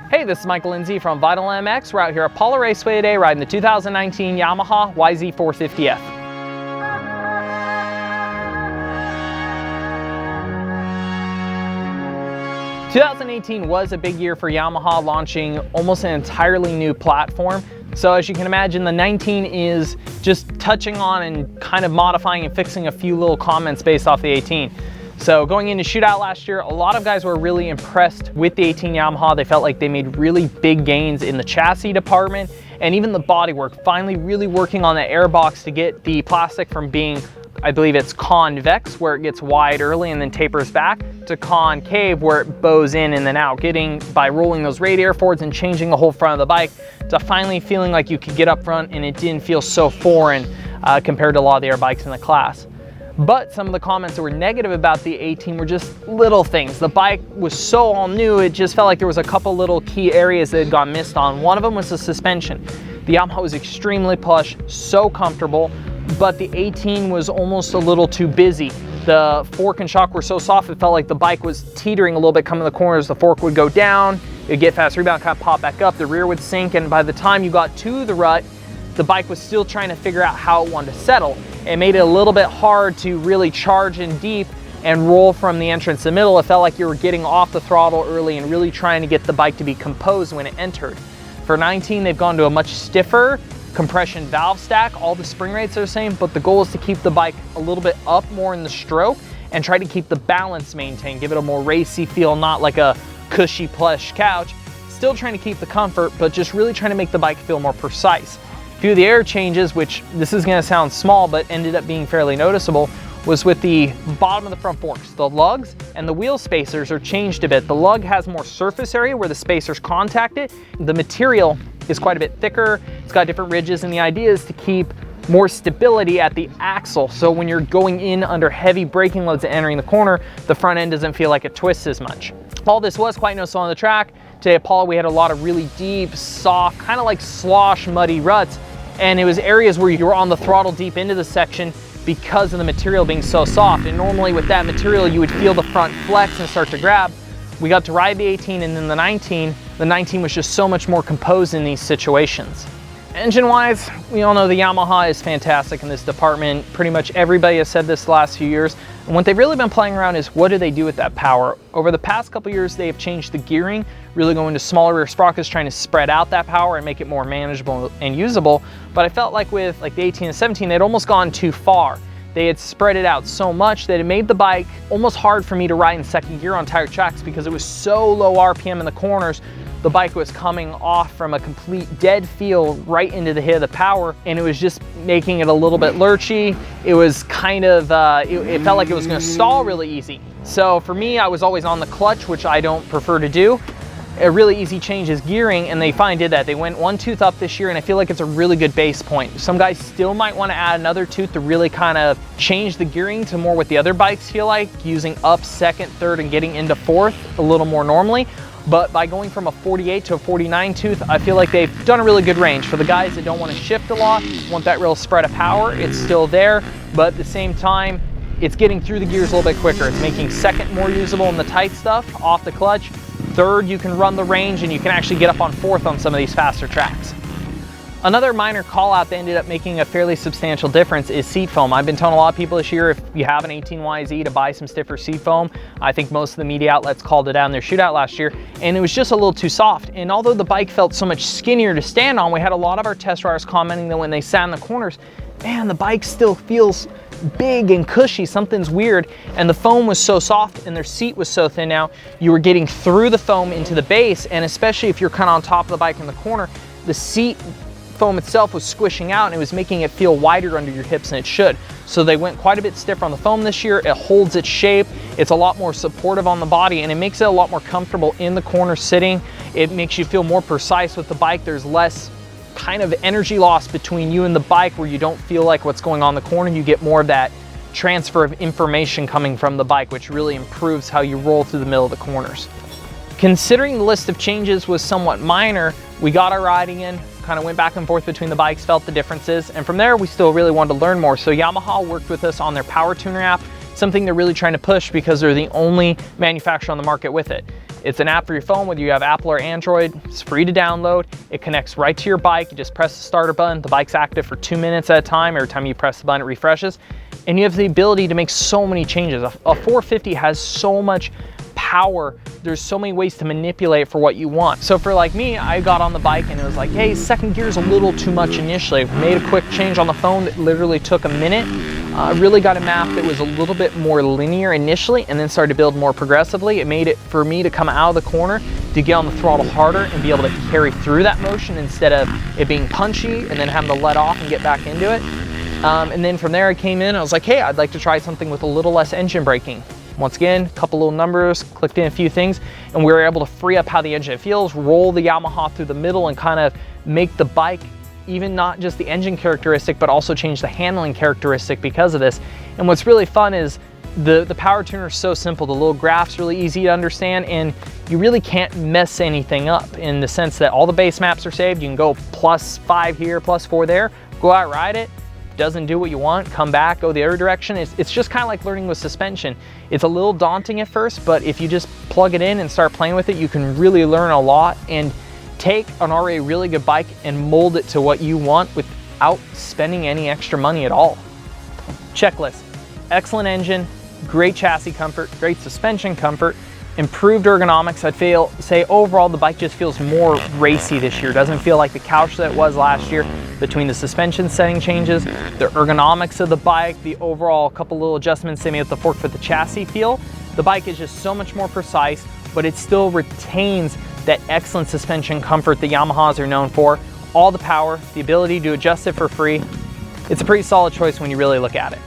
Hey, this is Michael Lindsay from Vital MX. We're out here at Apollo Raceway today riding the 2019 Yamaha YZ450F. "2018 was a big year for Yamaha, launching almost an entirely new platform. So as you can imagine, the 19 is just touching on and kind of modifying and fixing a few little comments based off the 18. So going into shootout last year, a lot of guys were really impressed with the 18 Yamaha. They felt like they made really big gains in the chassis department and even the bodywork, finally really working on the airbox to get the plastic from being, I believe it's convex, where it gets wide early and then tapers back, to concave, where it bows in and then out, getting by rolling those radiator forwards and changing the whole front of the bike to finally feeling like you could get up front and it didn't feel so foreign compared to a lot of the air bikes in the class. But some of the comments that were negative about the 18 were just little things. The bike was so all new, it just felt like there was a couple little key areas that had gone missed on. One of them was the suspension. The Yamaha was extremely plush, so comfortable, but the 18 was almost a little too busy. The fork and shock were so soft, it felt like the bike was teetering a little bit coming to the corners. The fork would go down, it'd get fast rebound, kind of pop back up, the rear would sink, and by the time you got to the rut, the bike was still trying to figure out how it wanted to settle. It made it a little bit hard to really charge in deep and roll from the entrance to the middle. It felt like you were getting off the throttle early and really trying to get the bike to be composed when it entered. For 19, they've gone to a much stiffer compression valve stack. All the spring rates are the same, but the goal is to keep the bike a little bit up more in the stroke and try to keep the balance maintained, give it a more racy feel, not like a cushy plush couch. Still trying to keep the comfort, but just really trying to make the bike feel more precise. A few of the air changes, which this is going to sound small but ended up being fairly noticeable, was with the bottom of the front forks. The lugs and the wheel spacers are changed a bit. The lug has more surface area where the spacers contact it. The material is quite a bit thicker. It's got different ridges, and the idea is to keep more stability at the axle. So when you're going in under heavy braking loads and entering the corner, the front end doesn't feel like it twists as much. All this was quite noticeable on the track. Today at Apollo, we had a lot of really deep, soft, kind of like slosh, muddy ruts. And it was areas where you were on the throttle deep into the section because of the material being so soft. And normally with that material, you would feel the front flex and start to grab. We got to ride the 18 and then the 19. The 19 was just so much more composed in these situations. Engine-wise, we all know the Yamaha is fantastic in this department. Pretty much everybody has said this the last few years. And what they've really been playing around is what do they do with that power? Over the past couple years, they have changed the gearing, really going to smaller rear sprockets, trying to spread out that power and make it more manageable and usable. But I felt like with the 18 and 17, they'd almost gone too far. They had spread it out so much that it made the bike almost hard for me to ride in second gear on tired tracks because it was so low RPM in the corners. The bike was coming off from a complete dead feel right into the hit of the power, and it was just making it a little bit lurchy. It was kind of, it felt like it was gonna stall really easy. So for me, I was always on the clutch, which I don't prefer to do. A really easy change is gearing, and they finally did that. They went one tooth up this year, and I feel like it's a really good base point. Some guys still might want to add another tooth to really kind of change the gearing to more what the other bikes feel like, using up second, third, and getting into fourth a little more normally. But by going from a 48 to a 49 tooth, I feel like they've done a really good range. For the guys that don't want to shift a lot, want that real spread of power, it's still there, but at the same time, it's getting through the gears a little bit quicker. It's making second more usable in the tight stuff, off the clutch. Third, you can run the range and you can actually get up on fourth on some of these faster tracks. Another minor call out that ended up making a fairly substantial difference is seat foam. I've been telling a lot of people this year, if you have an 18YZ, to buy some stiffer seat foam. I think most of the media outlets called it out in their shootout last year, and it was just a little too soft. And although the bike felt so much skinnier to stand on, we had a lot of our test riders commenting that when they sat in the corners, man, the bike still feels big and cushy, something's weird. And the foam was so soft and their seat was so thin now, you were getting through the foam into the base, and especially if you're kind of on top of the bike in the corner, the seat foam itself was squishing out and it was making it feel wider under your hips than it should. So they went quite a bit stiffer on the foam this year. It holds its shape, it's a lot more supportive on the body, and it makes it a lot more comfortable in the corner sitting. It makes you feel more precise with the bike. There's less kind of energy loss between you and the bike where you don't feel like what's going on in the corner. You get more of that transfer of information coming from the bike, which really improves how you roll through the middle of the corners. Considering the list of changes was somewhat minor, we got our riding in, kind of went back and forth between the bikes, felt the differences, and from there we still really wanted to learn more. So Yamaha worked with us on their Power Tuner app, something they're really trying to push because they're the only manufacturer on the market with it. It's an app for your phone, whether you have Apple or Android. It's free to download. It connects right to your bike. You just press the starter button. The bike's active for 2 minutes at a time. Every time you press the button, it refreshes. And you have the ability to make so many changes. A 450 has so much power. There's so many ways to manipulate for what you want. So for like me, I got on the bike and it was like, hey, second gear's a little too much initially. Made a quick change on the phone that literally took a minute. Really got a map that was a little bit more linear initially and then started to build more progressively. It made it for me to come out of the corner to get on the throttle harder and be able to carry through that motion instead of it being punchy and then having to let off and get back into it. And then from there I came in, I was like, hey, I'd like to try something with a little less engine braking. Once again, a couple little numbers, clicked in a few things, and we were able to free up how the engine feels, roll the Yamaha through the middle and kind of make the bike even not just the engine characteristic, but also change the handling characteristic because of this. And what's really fun is the power tuner is so simple. The little graph's really easy to understand, and you really can't mess anything up in the sense that all the base maps are saved. You can go +5 here, +4 there, go out, ride it. Doesn't do what you want, come back, go the other direction. It's just kind of like learning with suspension. It's a little daunting at first, but if you just plug it in and start playing with it, you can really learn a lot and take an already really good bike and mold it to what you want without spending any extra money at all. Checklist: excellent engine, great chassis comfort, great suspension comfort, improved ergonomics. I'd say overall the bike just feels more racy this year. Doesn't feel like the couch that it was last year. Between the suspension setting changes, the ergonomics of the bike, the overall couple little adjustments they made with the fork for the chassis feel, the bike is just so much more precise, but it still retains that excellent suspension comfort the Yamahas are known for. All the power, the ability to adjust it for free. It's a pretty solid choice when you really look at it.